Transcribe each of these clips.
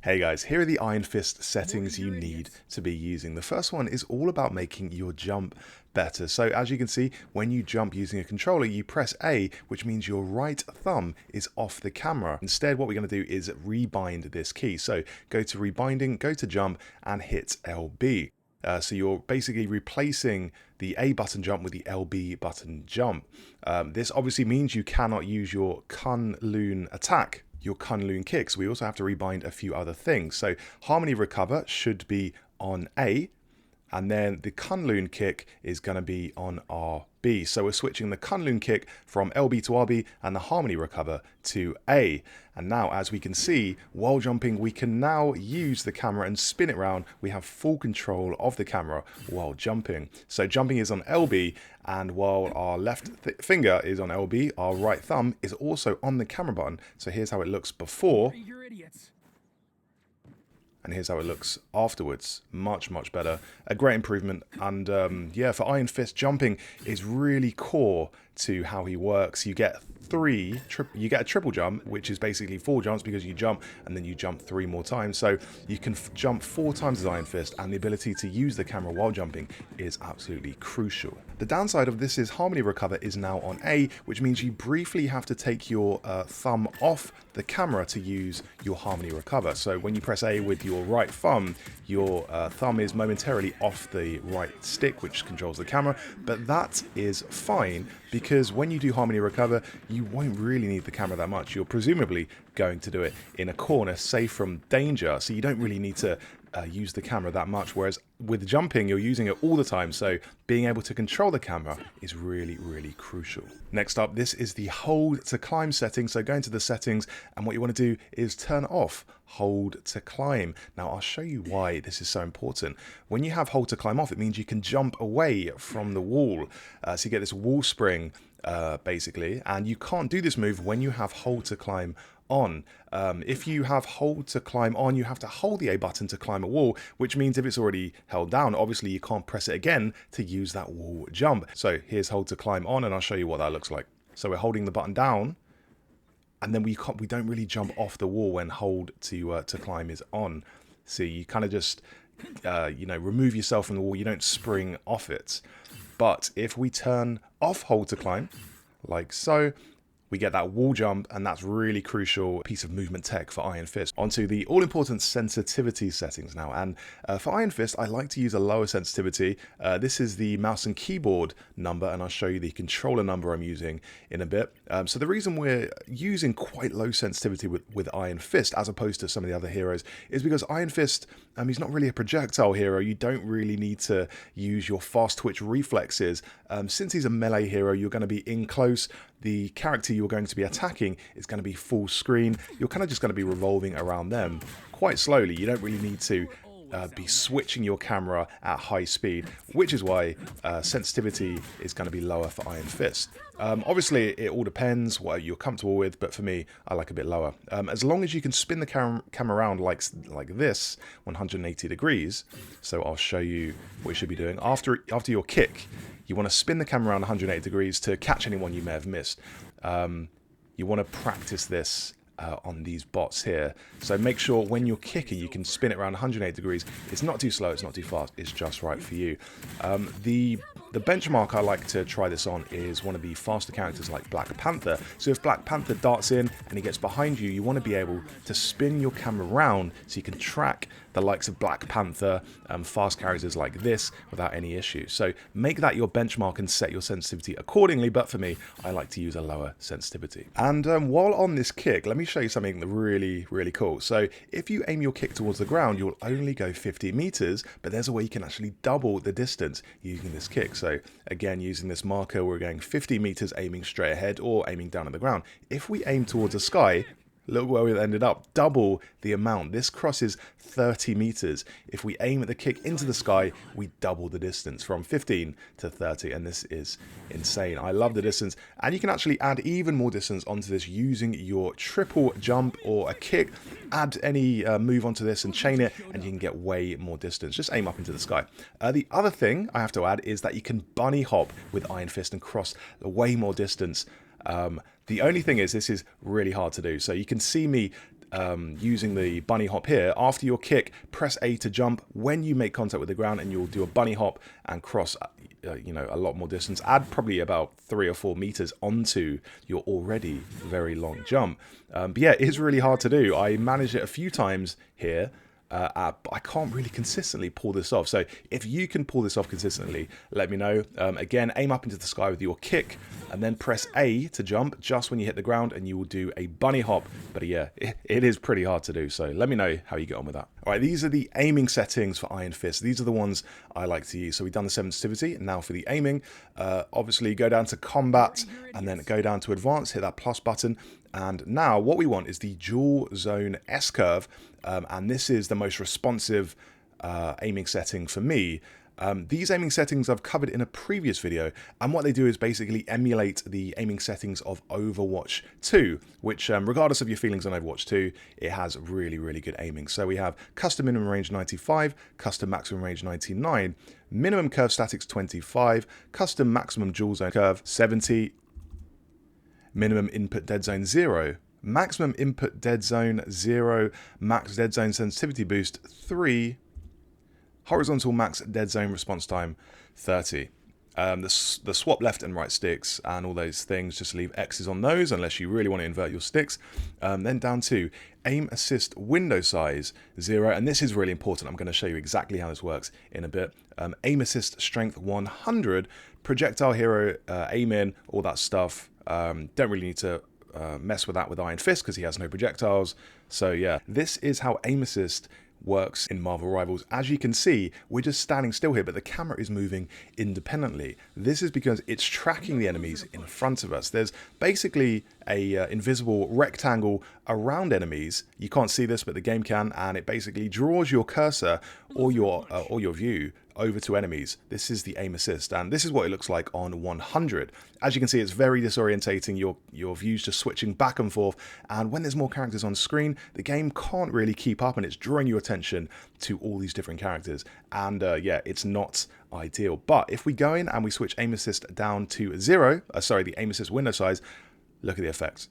Hey guys, here are the Iron Fist settings you need to be using. The first one is all about making your jump better. So as you can see, when you jump using a controller, you press A, which means your right thumb is off the camera. Instead, what we're going to do is rebind this key. So go to rebinding, go to jump, and hit LB. So you're basically replacing the A button jump with the LB button jump. This obviously means you cannot use your Kunlun attack, your Kunlun kicks. We also have to rebind a few other things. So harmony recover should be on A, and then the Kunlun kick is going to be on RB. So we're switching the Kunlun kick from LB to RB and the harmony recover to A. And now, as we can see, while jumping, we can now use the camera and spin it around. We have full control of the camera while jumping. So jumping is on LB, and while our left finger is on LB, our right thumb is also on the camera button. So here's how it looks before. And here's how it looks afterwards. Much, much better. A great improvement. And yeah, for Iron Fist, jumping is really core to how he works. You get you get a triple jump, which is basically 4 jumps because you jump and then you jump 3 more times. So you can jump 4 times as Iron Fist, and the ability to use the camera while jumping is absolutely crucial. The downside of this is harmony recover is now on A, which means you briefly have to take your thumb off the camera to use your harmony recover. So when you press A with your right thumb, your thumb is momentarily off the right stick, which controls the camera, but that is fine because when you do harmony recover, you won't really need the camera that much. You're presumably going to do it in a corner, safe from danger, so you don't really need to use the camera that much, whereas with jumping you're using it all the time, so being able to control the camera is really, really crucial. Next up, this is the hold to climb setting. So go into the settings, and what you want to do is turn off hold to climb. Now I'll show you why this is so important. When you have hold to climb off, it means you can jump away from the wall, so you get this wall spring basically, and you can't do this move when you have hold to climb on. If you have hold to climb on, you have to hold the A button to climb a wall, which means if it's already held down, obviously you can't press it again to use that wall jump. So here's hold to climb on, and I'll show you what that looks like. So we're holding the button down, and then we don't really jump off the wall when hold to climb is on. So you kind of just you know, remove yourself from the wall. You don't spring off it. But if we turn off hold to climb, like so, we get that wall jump, and that's really crucial piece of movement tech for Iron Fist. Onto the all-important sensitivity settings now, and for Iron Fist, I like to use a lower sensitivity. This is the mouse and keyboard number, and I'll show you the controller number I'm using in a bit. So the reason we're using quite low sensitivity with Iron Fist, as opposed to some of the other heroes, is because Iron Fist, he's not really a projectile hero. You don't really need to use your fast twitch reflexes. Since he's a melee hero, you're going to be in close. The character you're going to be attacking is going to be full screen. You're kind of just going to be revolving around them quite slowly. You don't really need to be switching your camera at high speed, which is why sensitivity is going to be lower for Iron Fist. Obviously, it all depends what you're comfortable with, but for me, I like a bit lower. As long as you can spin the camera around like this, 180 degrees. So I'll show you what you should be doing. After your kick, you want to spin the camera around 180 degrees to catch anyone you may have missed. You want to practice this on these bots here. So make sure when you're kicking, you can spin it around 180 degrees. It's not too slow, it's not too fast, it's just right for you. The benchmark I like to try this on is one of the faster characters like Black Panther. So if Black Panther darts in and he gets behind you, you want to be able to spin your camera around so you can track the likes of Black Panther, fast characters like this without any issue. So make that your benchmark and set your sensitivity accordingly, but for me, I like to use a lower sensitivity. And while on this kick, let me show you something really, really cool. So if you aim your kick towards the ground, you'll only go 50 meters, but there's a way you can actually double the distance using this kick. So again, using this marker, we're going 50 meters aiming straight ahead or aiming down at the ground. If we aim towards the sky, look where we ended up, double the amount. This crosses 30 meters. If we aim at the kick into the sky, we double the distance from 15 to 30, and this is insane. I love the distance, and you can actually add even more distance onto this using your triple jump or a kick. Add any move onto this and chain it, and you can get way more distance. Just aim up into the sky. The other thing I have to add is that you can bunny hop with Iron Fist and cross way more distance. The only thing is, this is really hard to do. So you can see me using the bunny hop here. After your kick, press A to jump when you make contact with the ground, and you'll do a bunny hop and cross you know, a lot more distance. Add probably about 3 or 4 meters onto your already very long jump. But yeah, it is really hard to do. I managed it a few times here. But I can't really consistently pull this off. So if you can pull this off consistently, let me know. Again, aim up into the sky with your kick and then press A to jump just when you hit the ground, and you will do a bunny hop. But yeah, it is pretty hard to do. So let me know how you get on with that. All right, these are the aiming settings for Iron Fist. These are the ones I like to use. So we've done the sensitivity, and now for the aiming, obviously go down to combat and then go down to advanced, hit that plus button. And now what we want is the dual zone S curve. And this is the most responsive aiming setting for me. These aiming settings I've covered in a previous video, and what they do is basically emulate the aiming settings of Overwatch 2, which regardless of your feelings on Overwatch 2, it has really, really good aiming. So we have custom minimum range 95, custom maximum range 99, minimum curve statics 25, custom maximum dual zone curve 70, minimum input dead zone 0, maximum input dead zone 0, max dead zone sensitivity boost 3, horizontal max dead zone response time 30. The swap left and right sticks and all those things, just leave X's on those unless you really want to invert your sticks. Then down to aim assist window size 0, and this is really important. I'm going to show you exactly how this works in a bit. Aim assist strength 100, projectile hero aim in, all that stuff. Don't really need to mess with that with Iron Fist because he has no projectiles. So yeah, this is how aim assist works in Marvel Rivals. As you can see, we're just standing still here, but the camera is moving independently. This is because it's tracking the enemies in front of us. There's basically a invisible rectangle around enemies. You can't see this, but the game can, and it basically draws your cursor or your view over to enemies. This is the aim assist, and this is what it looks like on 100. As you can see, it's very disorientating. Your view's just switching back and forth, and when there's more characters on screen, the game can't really keep up, and it's drawing your attention to all these different characters. And yeah, it's not ideal. But if we go in and we switch aim assist down to 0, the aim assist window size, look at the effects.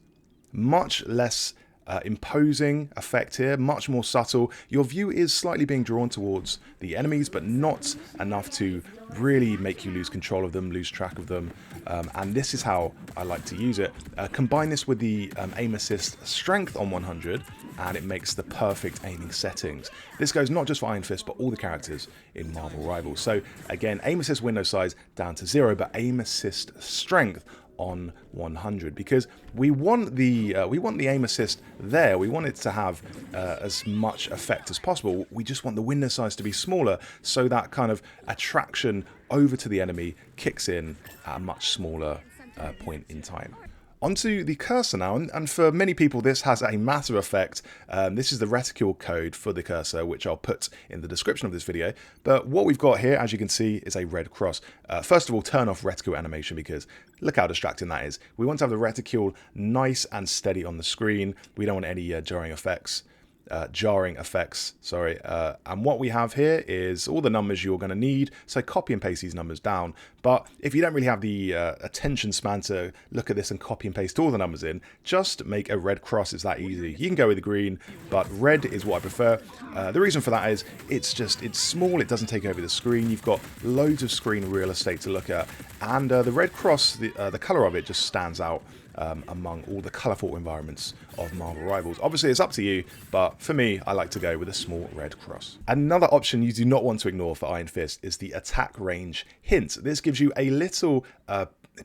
Much less imposing effect here, much more subtle. Your view is slightly being drawn towards the enemies, but not enough to really make you lose control of them, lose track of them. And this is how I like to use it. Combine this with the aim assist strength on 100, and it makes the perfect aiming settings. This goes not just for Iron Fist, but all the characters in Marvel Rivals. So again, aim assist window size down to 0, but aim assist strength on 100, because we want the aim assist there. We want it to have as much effect as possible. We just want the window size to be smaller, so that kind of attraction over to the enemy kicks in at a much smaller point in time. Onto the cursor now, and for many people this has a massive effect. This is the reticule code for the cursor, which I'll put in the description of this video. But what we've got here, as you can see, is a red cross. First of all, turn off reticule animation, because look how distracting that is. We want to have the reticule nice and steady on the screen. We don't want any jarring effects. And what we have here is all the numbers you're going to need, so copy and paste these numbers down. But if you don't really have the attention span to look at this and copy and paste all the numbers in, just make a red cross. It's that easy. You can go with the green, but red is what I prefer. The reason for that is it's small, it doesn't take over the screen, you've got loads of screen real estate to look at, and the red cross, the colour of it just stands out among all the colourful environments of Marvel Rivals. Obviously it's up to you, but for me, I like to go with a small red cross. Another option you do not want to ignore for Iron Fist is the attack range hint. This gives you a little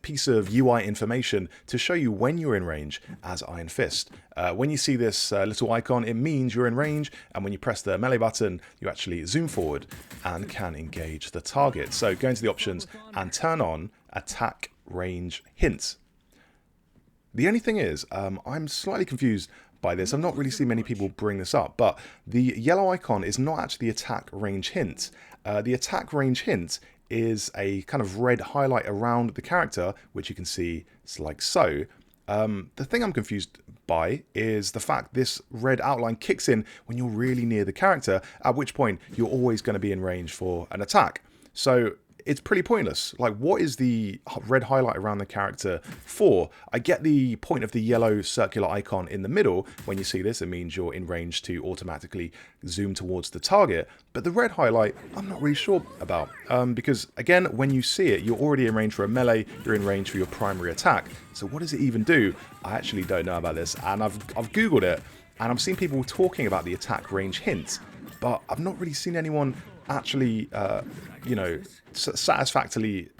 piece of UI information to show you when you're in range as Iron Fist. When you see this little icon, it means you're in range, and when you press the melee button, you actually zoom forward and can engage the target. So go into the options and turn on attack range hint. The only thing is, I'm slightly confused by this. I've not really seen many people bring this up, but the yellow icon is not actually the attack range hint. The attack range hint is a kind of red highlight around the character, which you can see it's like so. The thing I'm confused by is the fact this red outline kicks in when you're really near the character, at which point you're always going to be in range for an attack. So it's pretty pointless. Like, what is the red highlight around the character for? I get the point of the yellow circular icon in the middle. When you see this, it means you're in range to automatically zoom towards the target. But the red highlight, I'm not really sure about. Because, again, when you see it, you're already in range for a melee, you're in range for your primary attack. So what does it even do? I actually don't know about this, and I've Googled it, and I've seen people talking about the attack range hint, but I've not really seen anyone actually, you know, satisfactorily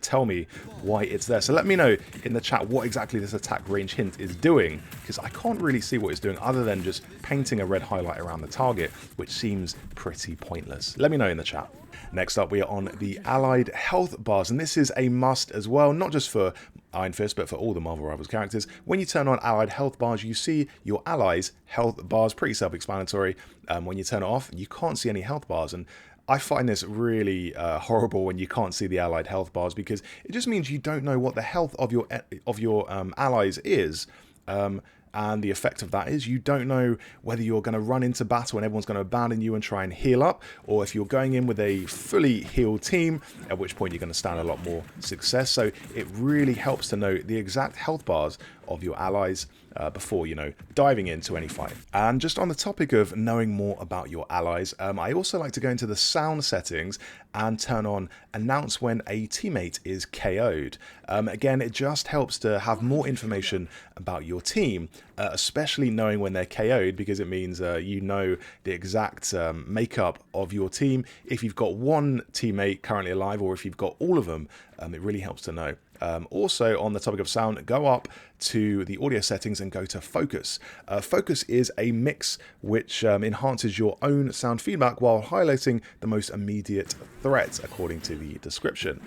tell me why it's there. So let me know in the chat what exactly this attack range hint is doing, because I can't really see what it's doing other than just painting a red highlight around the target, which seems pretty pointless. Let me know in the chat. Next up, we are on the allied health bars, and this is a must as well, not just for Iron Fist, but for all the Marvel Rivals characters. When you turn on allied health bars, you see your allies' health bars, pretty self-explanatory. When you turn it off, you can't see any health bars, and I find this really horrible when you can't see the allied health bars, because it just means you don't know what the health of your allies is. And the effect of that is you don't know whether you're going to run into battle and everyone's going to abandon you and try and heal up, or if you're going in with a fully healed team, at which point you're going to stand a lot more success. So it really helps to know the exact health bars of your allies before, you know, diving into any fight. And just on the topic of knowing more about your allies, I also like to go into the sound settings and turn on announce when a teammate is KO'd. Again, it just helps to have more information about your team, especially knowing when they're KO'd, because it means you know the exact makeup of your team. If you've got one teammate currently alive, or if you've got all of them, it really helps to know. Also, on the topic of sound, go up to the audio settings and go to focus. Focus is a mix which enhances your own sound feedback while highlighting the most immediate threats, according to the description.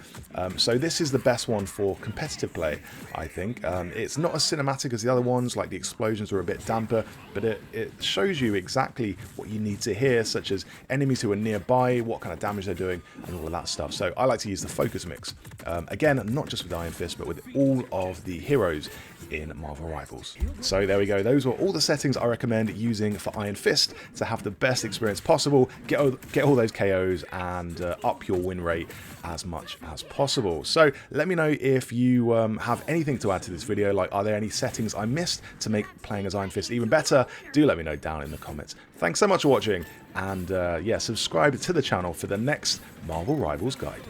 So this is the best one for competitive play, I think. It's not as cinematic as the other ones, like the explosions are a bit damper, but it shows you exactly what you need to hear, such as enemies who are nearby, what kind of damage they're doing, and all of that stuff. So I like to use the focus mix. Again, not just with Iron Fist, but with all of the heroes in Marvel Rivals. So there we go. Those were all the settings I recommend using for Iron Fist to have the best experience possible, get all those KOs, and up your win rate as much as possible. So let me know if you have anything to add to this video. Like, are there any settings I missed to make playing as Iron Fist even better? Do let me know down in the comments. Thanks so much for watching, and yeah, subscribe to the channel for the next Marvel Rivals guide.